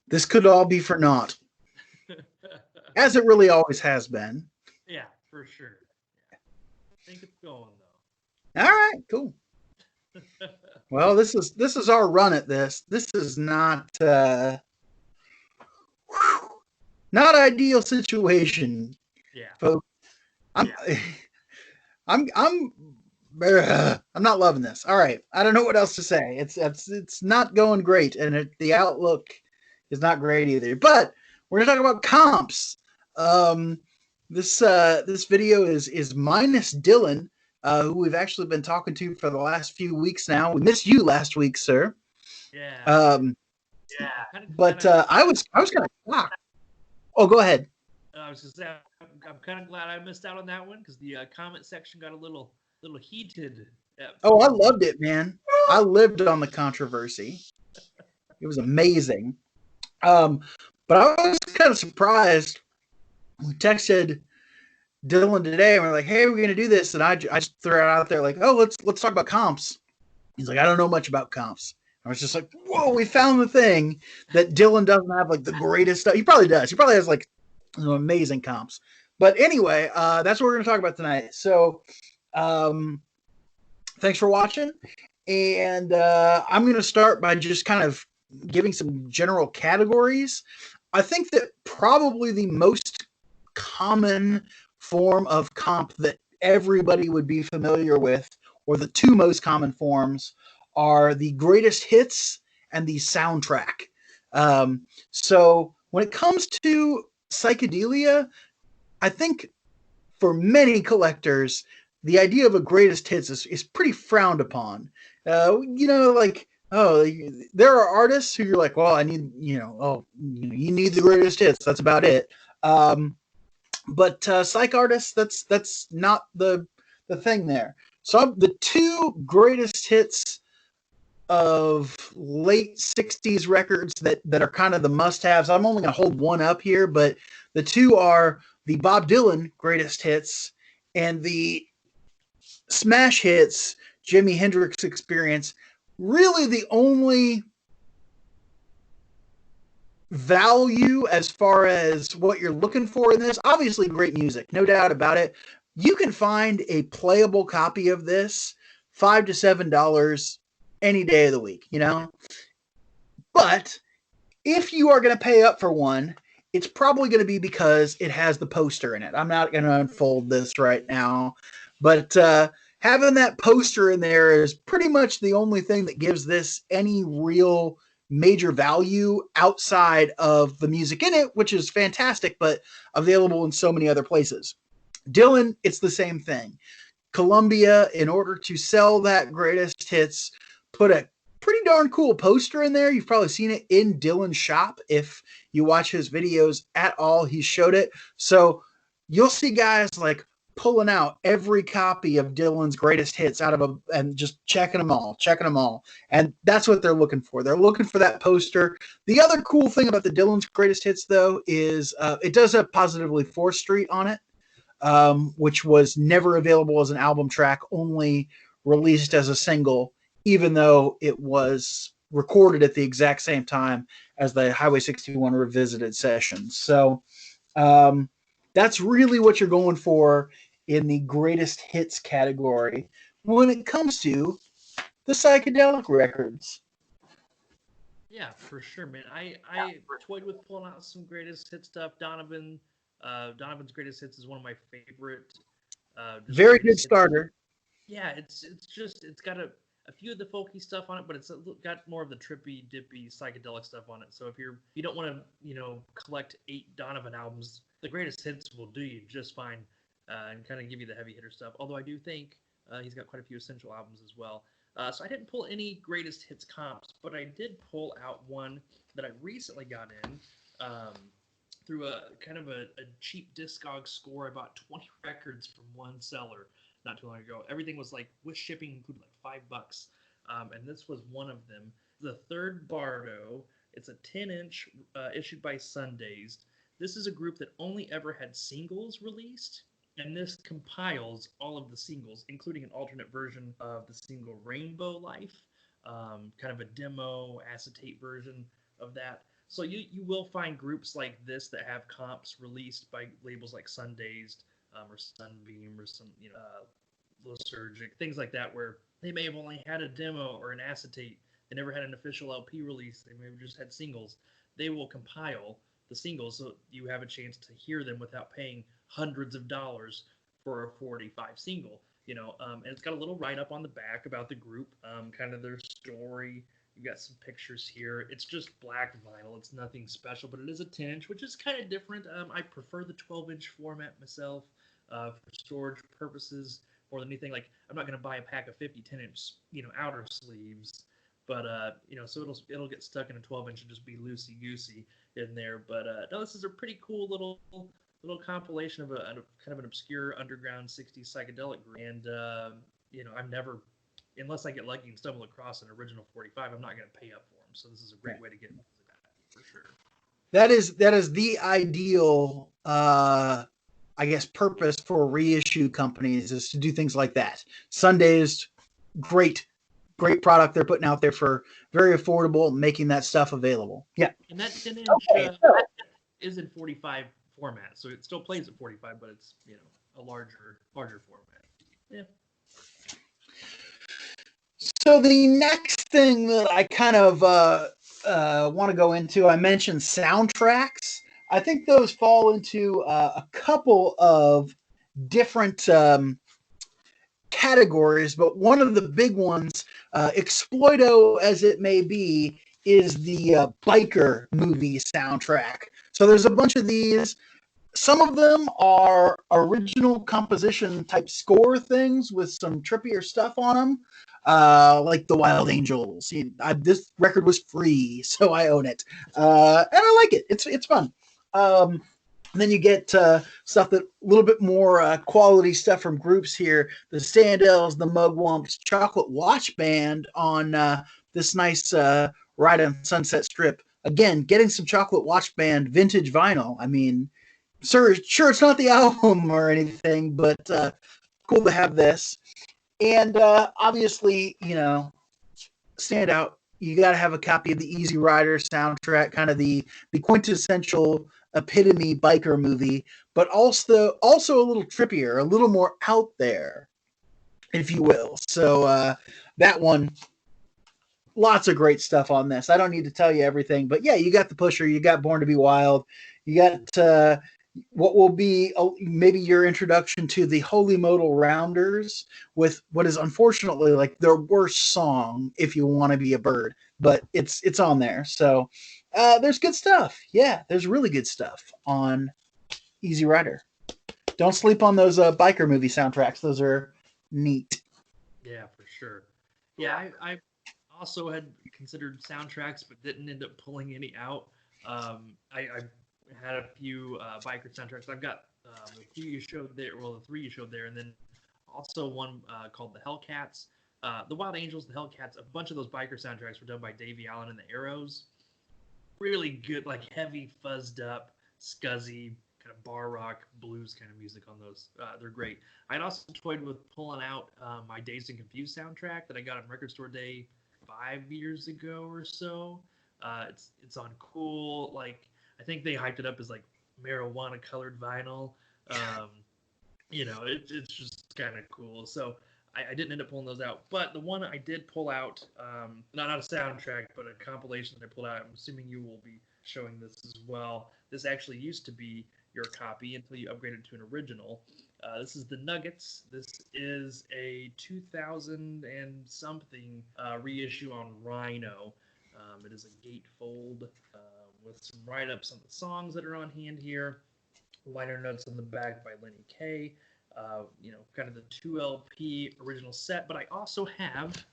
This could all be for naught, as it really always has been. Yeah, for sure. Yeah. I think it's going All right, cool. though. Well, this is our run at this. This is not ideal situation, Yeah. folks. I'm I'm I'm not loving this. All right, I don't know what else to say. It's not going great, and the outlook is not great either. But we're gonna talk about comps. Um, this video is minus Dillon, who we've actually been talking to for the last few weeks now. We missed you last week, sir. Yeah. Um, but I was kind of shocked. Oh, go ahead. I was just saying, I'm kind of glad I missed out on that one because the comment section got a little heated Oh, I for me. loved it, man. I lived on the controversy. It was amazing. Um, but I was kind of surprised. We texted Dillon today, and we're like, "Hey, we're gonna do this," and I just threw it out there like, "Oh, let's talk about comps." He's like, "I don't know much about comps." I was just like, "Whoa, we found the thing that Dillon doesn't have like the greatest stuff. He probably does. He probably has like amazing comps." But anyway, that's what we're gonna talk about tonight. So, um, thanks for watching. And I'm going to start by just kind of giving some general categories. I think that probably the most common form of comp that everybody would be familiar with, or the two most common forms, are the greatest hits and the soundtrack. So when it comes to psychedelia, I think for many collectors, the idea of a greatest hits is pretty frowned upon. Like, oh, there are artists who you're like, well, I need, you need the greatest hits. That's about it. But psych artists, that's not the thing there. So the two greatest hits of late 60s records that are kind of the must-haves. I'm only going to hold one up here, but the two are the Bob Dylan greatest hits and the smash hits Jimi Hendrix Experience. Really the only value as far as what you're looking for in this. Obviously great music, no doubt about it. You can find a playable copy of this $5 to $7 any day of the week, But if you are going to pay up for one, it's probably going to be because it has the poster in it. I'm not going to unfold this right now, but having that poster in there is pretty much the only thing that gives this any real major value outside of the music in it, which is fantastic, but available in so many other places. Dillon, it's the same thing. Columbia, in order to sell that greatest hits, put a pretty darn cool poster in there. You've probably seen it in Dillon's shop. If you watch his videos at all, he showed it. So you'll see guys like pulling out every copy of Dillon's greatest hits out of and just checking them all. And that's what they're looking for. They're looking for that poster. The other cool thing about the Dillon's greatest hits, though, is it does have Positively 4th Street on it, which was never available as an album track, only released as a single, even though it was recorded at the exact same time as the Highway 61 Revisited sessions. So that's really what you're going for in the greatest hits category when it comes to the psychedelic records. Yeah, for sure, man. I toyed with pulling out some greatest hit stuff. Donovan's greatest hits is one of my favorite. Just Very good greatest hits. starter. Yeah, it's got a few of the folky stuff on it, but it's got more of the trippy, dippy, psychedelic stuff on it. So if you don't want to collect 8 Donovan albums, the greatest hits will do you just fine, and kind of give you the heavy hitter stuff. Although I do think he's got quite a few essential albums as well. So I didn't pull any greatest hits comps, but I did pull out one that I recently got in. Through a kind of a cheap Discog score. I bought 20 records from one seller not too long ago. Everything was like with shipping included like $5, and this was one of them. The third Bardo. It's a 10-inch issued by Sundazed. This is a group that only ever had singles released, and this compiles all of the singles, including an alternate version of the single Rainbow Life, kind of a demo acetate version of that. So you will find groups like this that have comps released by labels like Sundazed or Sunbeam or some Lysergic, things like that, where they may have only had a demo or an acetate. They never had an official LP release. They maybe just had singles. They will compile the singles so you have a chance to hear them without paying hundreds of dollars for a 45 single. And it's got a little write up on the back about the group, kind of their story. You got some pictures here. It's just black vinyl. It's nothing special, but it is a 10-inch, which is kind of different. I prefer the 12-inch format myself for storage purposes more than anything. Like, I'm not going to buy a pack of 50 10-inch, outer sleeves, but so it'll get stuck in a 12-inch and just be loosey goosey in there. But no, this is a pretty cool little compilation of a kind of an obscure underground 60s psychedelic group. And I'm never, unless I get lucky and stumble across an original 45, I'm not going to pay up for them. So this is a great way to get into that for sure. That is the ideal, I guess, purpose for reissue companies, is to do things like that. Sunday's great product they're putting out there for very affordable, making that stuff available. Yeah. And that 10-inch is in 45 format, so it still plays at 45, but it's a larger format. Yeah. So the next thing that I kind of want to go into, I mentioned soundtracks. I think those fall into a couple of different categories, but one of the big ones, exploito as it may be, is the biker movie soundtrack. So there's a bunch of these. Some of them are original composition type score things with some trippier stuff on them, like the Wild Angels. This record was free, so I own it, and I like it. It's fun. And then you get stuff that a little bit more quality stuff from groups here. The Standells, the Mugwumps, Chocolate Watch Band on this nice Ride on Sunset Strip. Again, getting some Chocolate Watch Band vintage vinyl. I mean, sure, it's not the album or anything, but cool to have this. And obviously, stand out. You got to have a copy of the Easy Rider soundtrack, kind of the quintessential epitome biker movie, but also a little trippier, a little more out there, if you will. So that one, lots of great stuff on this. I don't need to tell you everything, but yeah, you got the Pusher, you got Born to Be Wild, you got what will be maybe your introduction to the Holy Modal Rounders, with what is unfortunately like their worst song, If You Want to Be a Bird, but it's on there. So there's good stuff. Yeah, there's really good stuff on Easy Rider. Don't sleep on those biker movie soundtracks. Those are neat. Yeah, for sure. Yeah, I also had considered soundtracks, but didn't end up pulling any out. I had a few biker soundtracks. I've got the few you showed there, the three you showed there, and then also one called the Hellcats. The Wild Angels, the Hellcats, a bunch of those biker soundtracks were done by Davey Allen and the Arrows. Really good, like heavy, fuzzed up, scuzzy, kind of bar rock, blues kind of music on those. They're great. I'd also toyed with pulling out my Dazed and Confused soundtrack that I got on Record Store Day 5 years ago or so. It's on cool, like, I think they hyped it up as like marijuana colored vinyl. It's just kind of cool. So I didn't end up pulling those out. But the one I did pull out, not a soundtrack, but a compilation that I pulled out, I'm assuming you will be showing this as well. This actually used to be your copy until you upgraded to an original. This is the Nuggets. This is a 2000 and something reissue on Rhino. It is a gatefold with some write-ups on the songs that are on hand here. Liner notes on the back by Lenny Kaye. Kind of the 2 LP original set. But I also have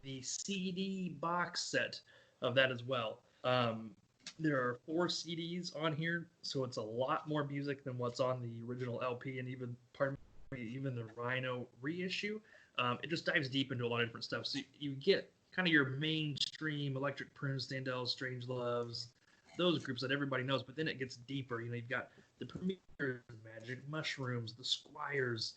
the CD box set of that as well. There are 4 CDs on here, so it's a lot more music than what's on the original LP, and even the Rhino reissue. It just dives deep into a lot of different stuff. So you get kind of your mainstream Electric Prunes, Standells, Strange Loves, those groups that everybody knows, but then it gets deeper. You've got the Premiers, Magic Mushrooms, the Squires.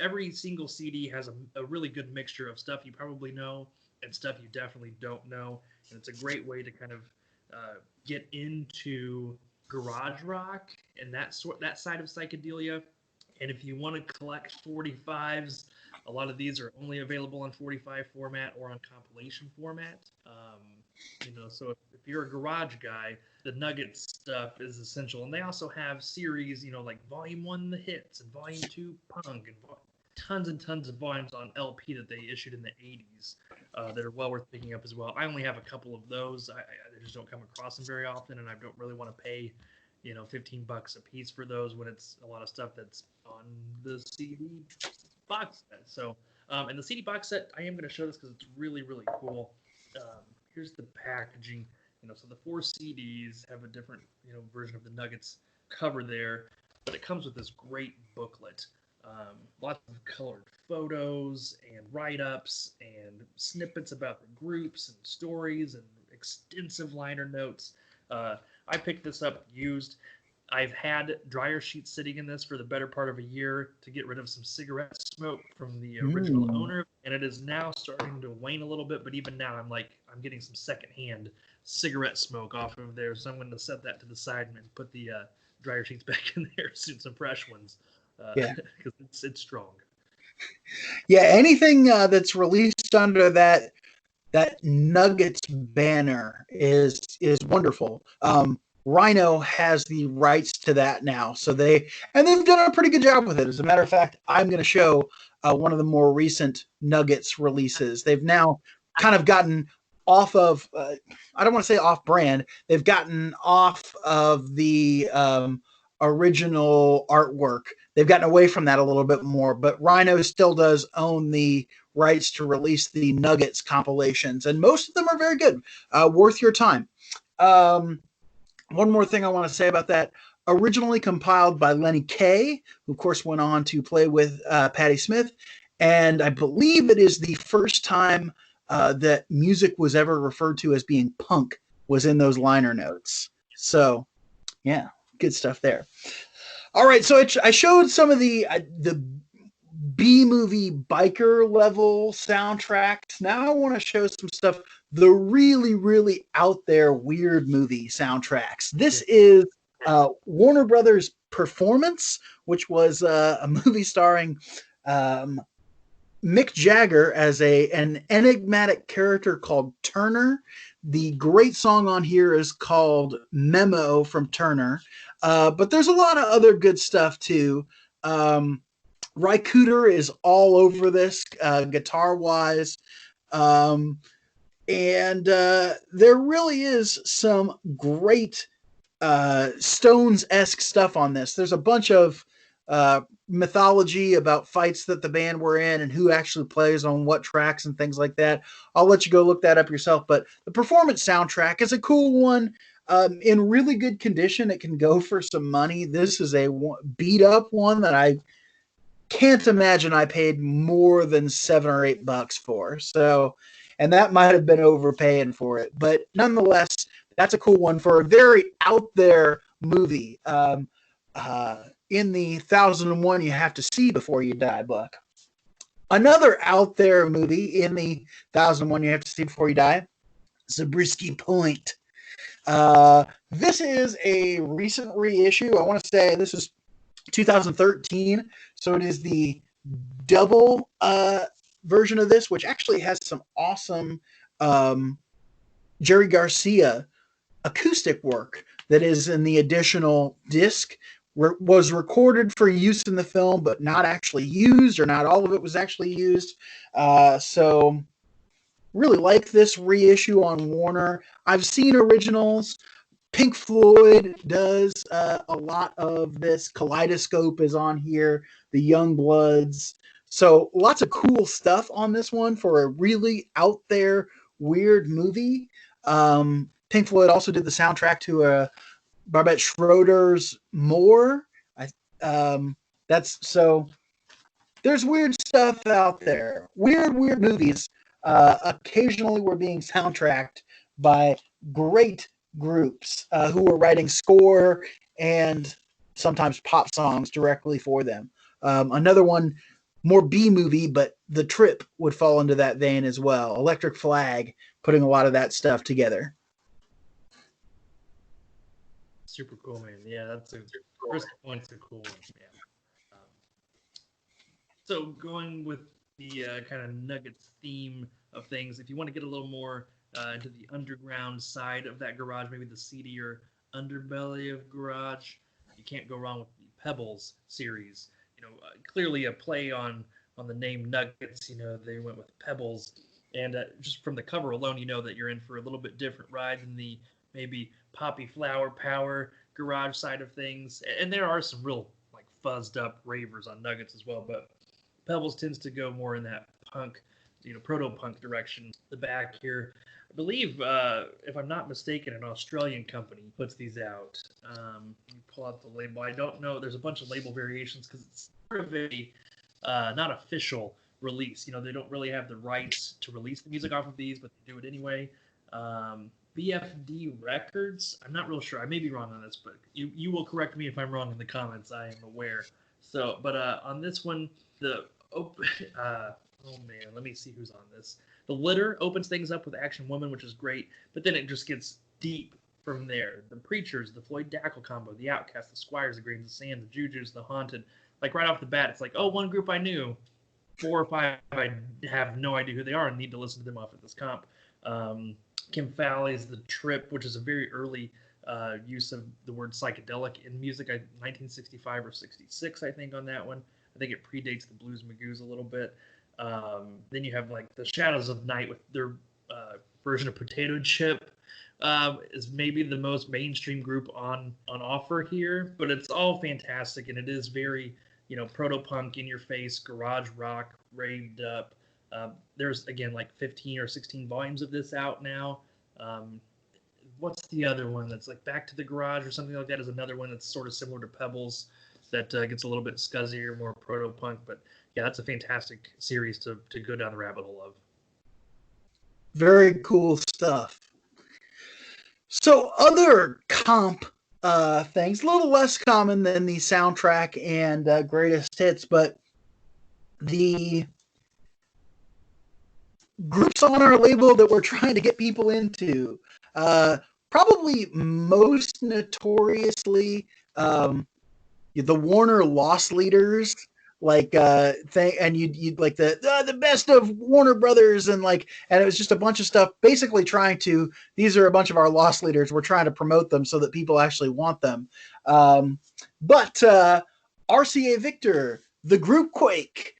Every single CD has a really good mixture of stuff you probably know and stuff you definitely don't know, and it's a great way to kind of get into garage rock and that side of psychedelia. And if you want to collect 45s, a lot of these are only available on 45 format or on compilation format. So if you're a garage guy, the Nuggets stuff is essential. And they also have series, like Volume 1, The Hits, and Volume 2, Punk, and tons and tons of volumes on LP that they issued in the 80s that are well worth picking up as well. I only have a couple of those. I just don't come across them very often, and I don't really want to pay, $15 a piece for those when it's a lot of stuff that's on the CD box set. So, and the CD box set, I am going to show this because it's really, really cool. Here's the packaging. So the 4 CDs have a different, version of the Nuggets cover there, but it comes with this great booklet. Lots of colored photos and write-ups and snippets about the groups and stories and extensive liner notes. I picked this up used. I've had dryer sheets sitting in this for the better part of a year to get rid of some cigarette smoke from the original owner, and it is now starting to wane a little bit, but even now I'm getting some secondhand cigarette smoke off of there, so I'm going to set that to the side and put the dryer sheets back in there soon, some fresh ones, because it's strong. Yeah, anything that's released under that Nuggets banner is wonderful. Rhino has the rights to that now, so they've done a pretty good job with it. As a matter of fact, I'm going to show one of the more recent Nuggets releases. They've now kind of gotten off of, I don't want to say off brand. They've gotten off of the original artwork. They've gotten away from that a little bit more, but Rhino still does own the rights to release the Nuggets compilations, and most of them are very good, worth your time. One more thing I want to say about that. Originally compiled by Lenny Kaye, who of course went on to play with Patti Smith, and I believe it is the first time that music was ever referred to as being punk was in those liner notes. So, yeah, good stuff there. All right, so I showed some of the B-movie biker level soundtracks. Now I want to show some stuff, the really, really out there weird movie soundtracks. This is Warner Brothers Performance, which was a movie starring Mick Jagger as an enigmatic character called Turner. The great song on here is called Memo from Turner. But there's a lot of other good stuff too. Ry Cooder is all over this guitar-wise. And there really is some great Stones-esque stuff on this. There's a bunch of mythology about fights that the band were in and who actually plays on what tracks and things like that. I'll let you go look that up yourself. But the performance soundtrack is a cool one. In really good condition. It can go for some money. This is a beat-up one that I can't imagine I paid more than $7 or $8 for. So, and that might have been overpaying for it, but nonetheless, that's a cool one for a very out there movie. In the 1001 You Have to See Before You Die book. Another out there movie in the 1001 You Have to See Before You Die, Zabriskie Point. This is a recent reissue. I want to say this is 2013, so it is the double version of this, which actually has some awesome Jerry Garcia acoustic work that is in the additional disc. Was recorded for use in the film, but not actually used, or not all of it was actually used. So really like this reissue on Warner. I've seen originals. Pink Floyd does a lot of this. Kaleidoscope is on here. The Youngbloods. So lots of cool stuff on this one for a really out there weird movie. Pink Floyd also did the soundtrack to Barbette Schroeder's More. That's so. There's weird stuff out there. Weird movies. Occasionally, we're being soundtracked by great groups who are writing score and sometimes pop songs directly for them. Another one, more B movie, but The Trip would fall into that vein as well. Electric Flag, putting a lot of that stuff together. Super cool, man. Yeah, that's a first point's a cool one. Yeah. Um, so going with the kind of Nuggets theme of things, if you want to get a little more into the underground side of that garage, maybe the seedier underbelly of garage, you can't go wrong with the Pebbles series. Clearly a play on the name Nuggets. They went with Pebbles, and just from the cover alone, you know that you're in for a little bit different ride than the maybe Poppy Flower Power garage side of things. And there are some real like fuzzed up ravers on Nuggets as well, but Pebbles tends to go more in that punk, proto-punk direction. The back here, I believe, if I'm not mistaken, an Australian company puts these out. Let me pull out the label. I don't know. There's a bunch of label variations because it's sort of a not official release. They don't really have the rights to release the music off of these, but they do it anyway. BFD Records. I'm not real sure. I may be wrong on this, but you will correct me if I'm wrong in the comments. I am aware. So, but on this one, oh man, let me see who's on this. The Litter opens things up with Action Woman, which is great, but then it just gets deep from there. The Preachers, the Floyd Dackle combo, the Outcasts, the Squires, the Grains of Sand, the Jujus, the Haunted. Like right off the bat, it's like, oh, one group I knew, 4 or 5 I have no idea who they are and need to listen to them off at this comp. Kim Fowley's The Trip, which is a very early use of the word psychedelic in music, 1965 or 66, I think, on that one. I think it predates the Blues Magoos a little bit. Then you have like the Shadows of Night with their version of Potato Chip. Is maybe the most mainstream group on offer here, but it's all fantastic, and it is very, proto-punk, in-your-face, garage rock, raved up. There's, again, like 15 or 16 volumes of this out now. What's the other one that's like Back to the Garage or something like that is another one that's sort of similar to Pebbles that gets a little bit scuzzier, more proto-punk, but yeah, that's a fantastic series to go down the rabbit hole of. Very cool stuff. So other comp things, a little less common than the soundtrack and greatest hits, but the groups on our label that we're trying to get people into, probably most notoriously, the Warner Loss Leaders, like and you'd like the best of Warner Brothers, and it was just a bunch of stuff basically trying to, these are a bunch of our loss leaders, we're trying to promote them so that people actually want them. But RCA Victor, the Group Quake,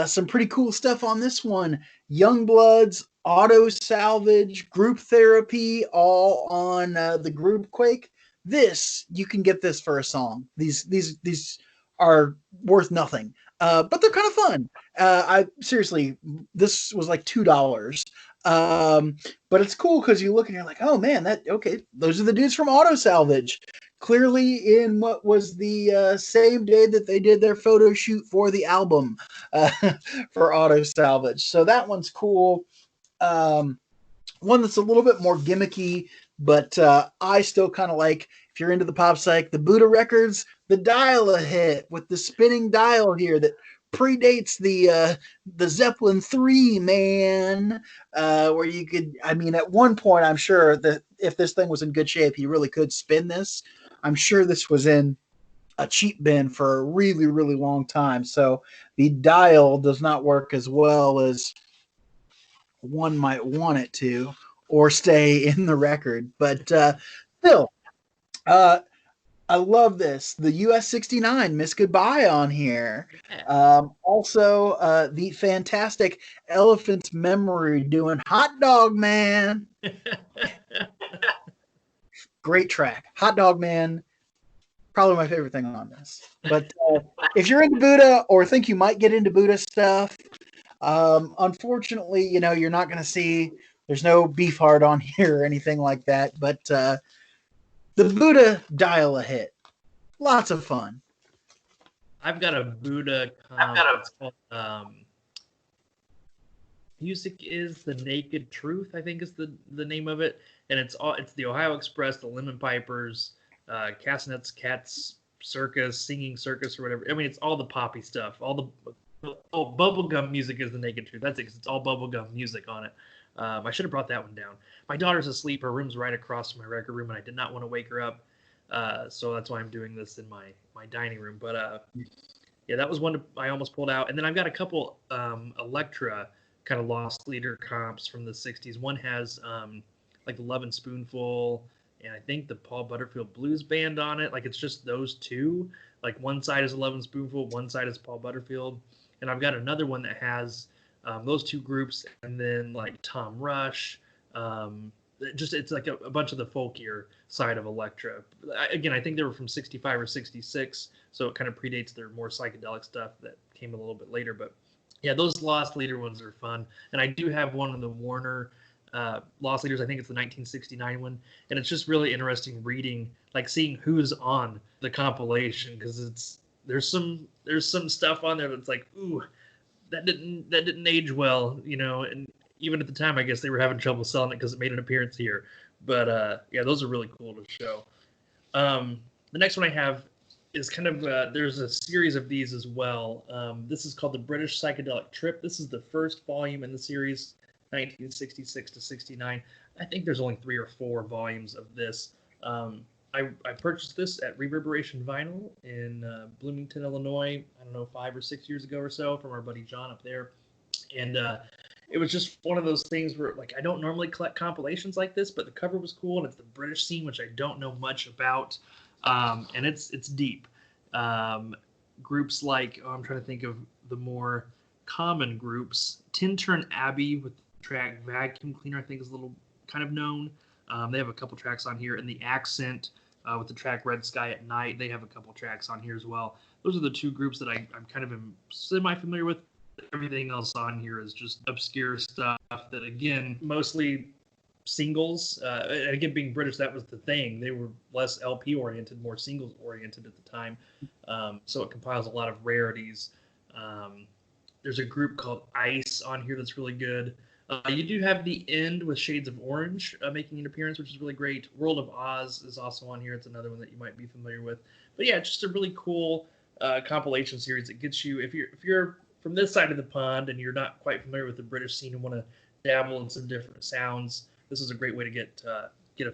some pretty cool stuff on this one. Youngbloods, Auto Salvage, Group Therapy, all on the Group Quake. This, you can get this for a song. These are worth nothing, but they're kind of fun. I seriously, this was like $2, but it's cool because you look and you're like, oh man, those are the dudes from Auto Salvage. Clearly, in what was the same day that they did their photo shoot for the album for Auto Salvage. So that one's cool. One that's a little bit more gimmicky, but I still kind of like, if you're into the pop psych, the Buddha Records, the Dial-A-Hit with the spinning dial here that predates the Zeppelin 3, man, where you could, at one point, I'm sure that if this thing was in good shape, you really could spin this. I'm sure this was in a cheap bin for a really, really long time. So the dial does not work as well as one might want it to, or stay in the record. But still, I love this. The US 69, Miss Goodbye on here. Also, the fantastic Elephant's Memory doing Hot Dog Man. Great track. Hot Dog Man, probably my favorite thing on this. But if you're into Buddha or think you might get into Buddha stuff, unfortunately, you're not going to see, there's no Beefheart on here or anything like that. But the Buddha Dial-A-Hit, lots of fun. I've got a Buddha it's called Music is the Naked Truth, I think is the name of it. And it's the Ohio Express, the Lemon Pipers, Castanets, Cats Circus, Singing Circus, or whatever. It's all the poppy stuff. Bubblegum Music is the Naked Truth. That's it, because it's all bubblegum music on it. I should have brought that one down. My daughter's asleep. Her room's right across from my record room, and I did not want to wake her up. So that's why I'm doing this in my dining room. But yeah, that was one I almost pulled out. And then I've got a couple Electra kind of lost leader comps from the 60s. One has like the Love and Spoonful, and I think the Paul Butterfield Blues Band on it. Like it's just those two. Like one side is Love and Spoonful, one side is Paul Butterfield. And I've got another one that has those two groups, and then like Tom Rush. It's like a bunch of the folkier side of Electra. Again, I think they were from 65 or 66, so it kind of predates their more psychedelic stuff that came a little bit later. But yeah, those Lost Leader ones are fun. And I do have one of the Warner Lost Leaders. I think it's the 1969 one. And it's just really interesting reading, like seeing who's on the compilation, because there's some stuff on there that's like, ooh, that didn't age well, and even at the time, I guess they were having trouble selling it because it made an appearance here. But yeah, those are really cool to show. The next one I have is kind of there's a series of these as well. This is called the British Psychedelic Trip. This is the first volume in the series, 1966 to 69. I think there's only 3 or 4 volumes of this. I purchased this at Reverberation Vinyl in Bloomington, Illinois, I don't know, 5 or 6 years ago or so, from our buddy John up there. And it was just one of those things where, like, I don't normally collect compilations like this, but the cover was cool, and it's the British scene, which I don't know much about, and it's deep. Groups like, I'm trying to think of the more common groups. Tintern Abbey with the track Vacuum Cleaner, I think, is a little kind of known. They have a couple tracks on here, and The Accent with the track Red Sky at Night, they have a couple tracks on here as well. Those are the two groups that I'm kind of semi-familiar with. Everything else on here is just obscure stuff that, again, mostly singles. And again, being British, that was the thing. They were less LP oriented, more singles oriented at the time. So it compiles a lot of rarities. There's a group called Ice on here that's really good. You do have The End with Shades of Orange making an appearance, which is really great. World of Oz is also on here. It's another one that you might be familiar with. But yeah, it's just a really cool compilation series that gets you, if you're from this side of the pond and you're not quite familiar with the British scene and want to dabble in some different sounds, this is a great way to get a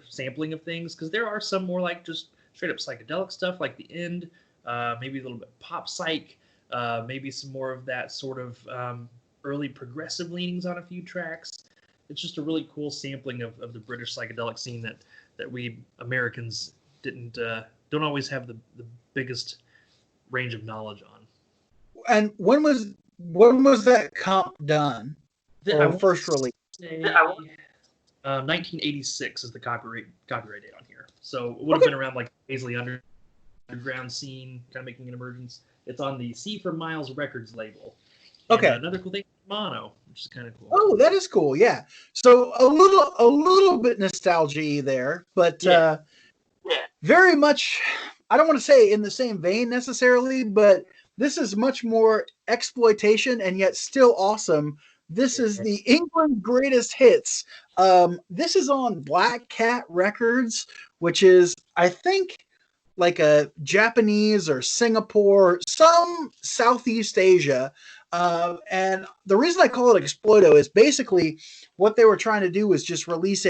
sampling of things, because there are some more like just straight up psychedelic stuff like The End, maybe a little bit pop psych, maybe some more of that sort of early progressive leanings on a few tracks. It's just a really cool sampling of the British psychedelic scene that we Americans don't always have the biggest range of knowledge on. And when was that comp done? Or first release? 1986 is the copyright date on here. So it would have been around like Paisley underground scene, kind of making an emergence. It's on the C for Miles Records label. And another cool thing, mono, which is kind of cool. Oh, that is cool. Yeah. So a little bit nostalgia there, but very much, I don't want to say in the same vein necessarily, but this is much more exploitation and yet still awesome. This is the England Greatest Hits. This is on Black Cat Records, which is, I think, like a Japanese or Singapore, some Southeast Asia. And the reason I call it Exploito is basically what they were trying to do was just release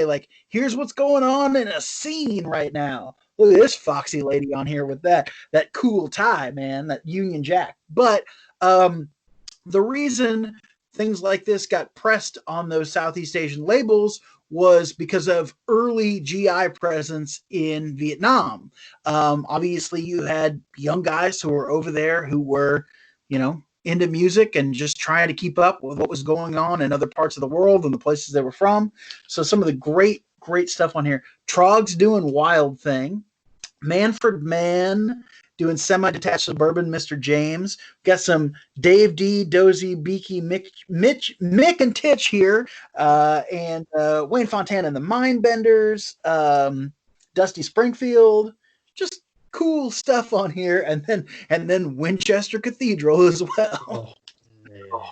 here's what's going on in a scene right now. Look at this foxy lady on here with that cool tie, man, that Union Jack. But the reason things like this got pressed on those Southeast Asian labels was because of early GI presence in Vietnam. Obviously, you had young guys who were over there who were, into music and just trying to keep up with what was going on in other parts of the world and the places they were from. So some of the great stuff on here. Trog's doing Wild Thing. Manfred Mann doing Semi-Detached Suburban Mr. James. Got some Dave D, Dozy, Beaky, Mick and Titch here. And Wayne Fontana and the Mindbenders. Dusty Springfield. Just cool stuff on here. And then Winchester Cathedral as well. Oh,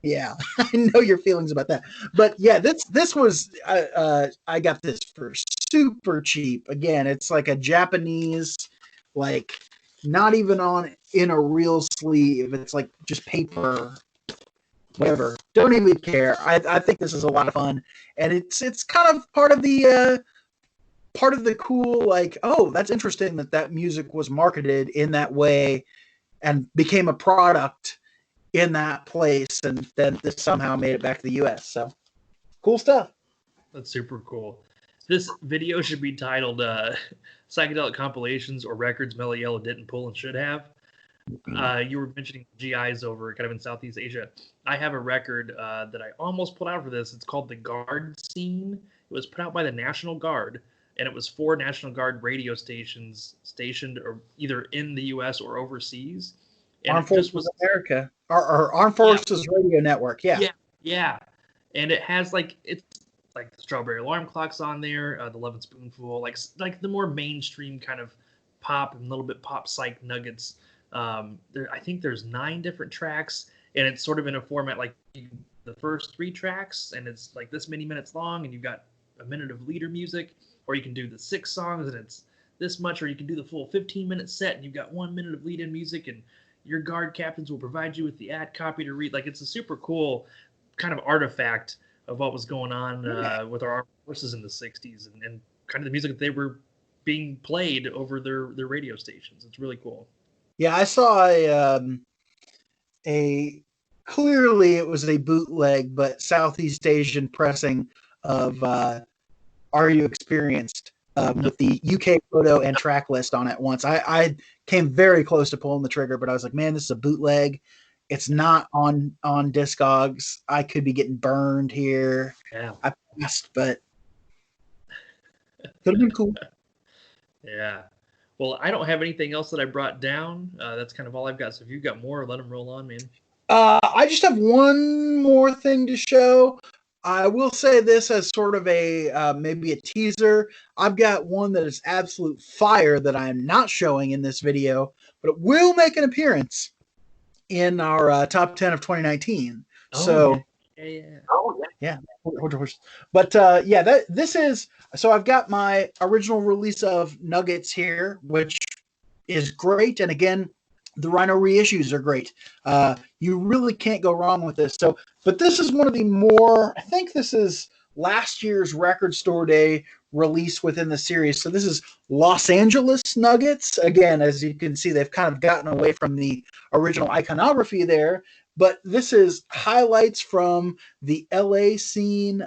yeah, I know your feelings about that. But yeah, this was, I got this for super cheap. Again, it's like a Japanese, like not even in a real sleeve. It's like just paper, whatever. Don't even care. I think this is a lot of fun. And it's kind of part of the part of the cool, like, oh, that's interesting that music was marketed in that way and became a product in that place, and then this somehow made it back to the US. So cool stuff. That's super cool. This video should be titled Psychedelic Compilations or Records Mellow Yellow Didn't Pull and Should Have. You were mentioning GIs over kind of in Southeast Asia. I have a record that I almost put out for this. It's called The Guard Scene. It was put out by the National Guard, and it was 4 National Guard radio stations stationed or either in the U.S. or overseas. And Armed Forces of America, or Armed Forces Radio Network. Yeah. And it has it's like the Strawberry Alarm Clock's on there, the Love and Spoonful, like the more mainstream kind of pop and a little bit pop psych nuggets. I think there's 9 different tracks, and it's sort of in a format like the first 3 tracks, and it's like this many minutes long, and you've got a minute of leader music, or you can do the 6 songs and it's this much, or you can do the full 15-minute set and you've got 1 minute of lead-in music, and your guard captains will provide you with the ad copy to read. Like, it's a super cool kind of artifact of what was going on with our armed forces in the 60s, and kind of the music that they were being played over their radio stations. It's really cool. Yeah, I saw a clearly it was a bootleg, but Southeast Asian pressing of Are You Experienced with the UK photo and track list on it once. I came very close to pulling the trigger, but I was like, man, this is a bootleg. It's not on Discogs. I could be getting burned here. Yeah. I passed, but could have been cool. Yeah. Well, I don't have anything else that I brought down. That's kind of all I've got. So if you've got more, let them roll on, man. I just have one more thing to show. I will say this as sort of a maybe a teaser. I've got one that is absolute fire that I am not showing in this video, but it will make an appearance in our top 10 of 2019. So, yeah. But this is, so I've got my original release of Nuggets here, which is great. And again, the Rhino reissues are great. You really can't go wrong with this. So, but this is one of the more, I think this is last year's Record Store Day release within the series. So this is Los Angeles Nuggets. Again, as you can see, they've kind of gotten away from the original iconography there. But this is highlights from the LA scene.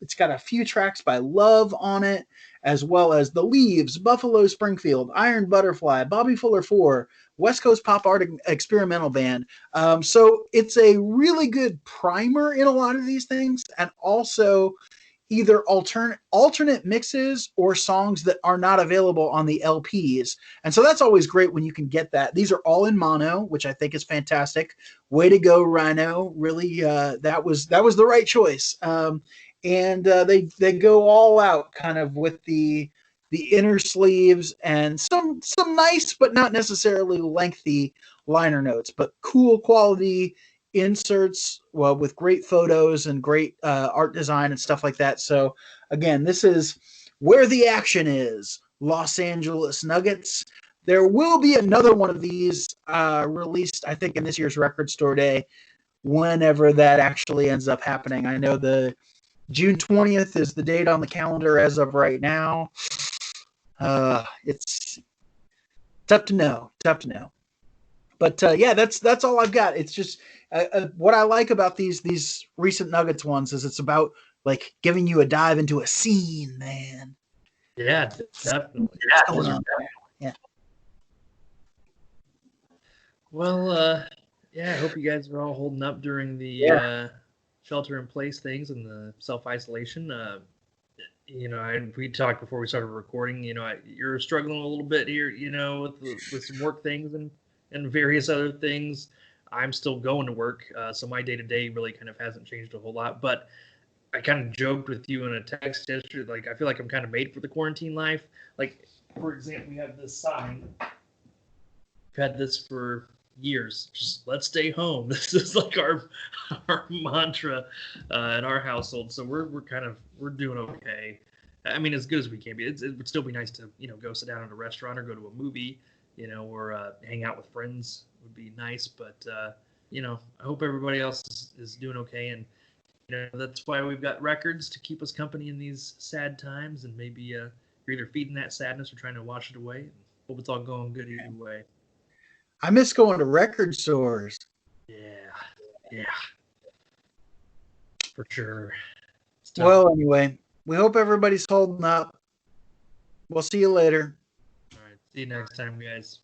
It's got a few tracks by Love on it, as well as The Leaves, Buffalo Springfield, Iron Butterfly, Bobby Fuller 4, West Coast Pop Art Experimental Band. So it's a really good primer in a lot of these things, and also either alternate mixes or songs that are not available on the LPs. And so that's always great when you can get that. These are all in mono, which I think is fantastic. Way to go, Rhino. Really, that was the right choice. And they go all out kind of with the inner sleeves and some nice but not necessarily lengthy liner notes, but cool quality inserts, well, with great photos and great art design and stuff like that. So again, this is where the action is, Los Angeles Nuggets. There will be another one of these released, I think, in this year's Record Store Day, whenever that actually ends up happening. I know the June 20th is the date on the calendar as of right now. It's tough to know. But yeah, that's all I've got. It's just what I like about these recent Nuggets ones is it's about like giving you a dive into a scene, man. Yeah, definitely. Yeah. Well, I hope you guys are all holding up during the shelter-in-place things and the self-isolation. We talked before we started recording. You're struggling a little bit here, with some work things and various other things. I'm still going to work, so my day-to-day really kind of hasn't changed a whole lot. But I kind of joked with you in a text yesterday, like, I feel like I'm kind of made for the quarantine life. Like, for example, we have this sign. We've had this for years. Just let's stay home. This is like our mantra in our household. So we're doing okay. I mean, as good as we can be. It would still be nice to go sit down at a restaurant or go to a movie, or hang out with friends would be nice. But I hope everybody else is doing okay, and that's why we've got records to keep us company in these sad times, and maybe You're either feeding that sadness or trying to wash it away. Hope it's all going good either way. I miss going to record stores. Yeah, for sure. Well, anyway, we hope everybody's holding up. We'll see you later. All right. See you next time, guys.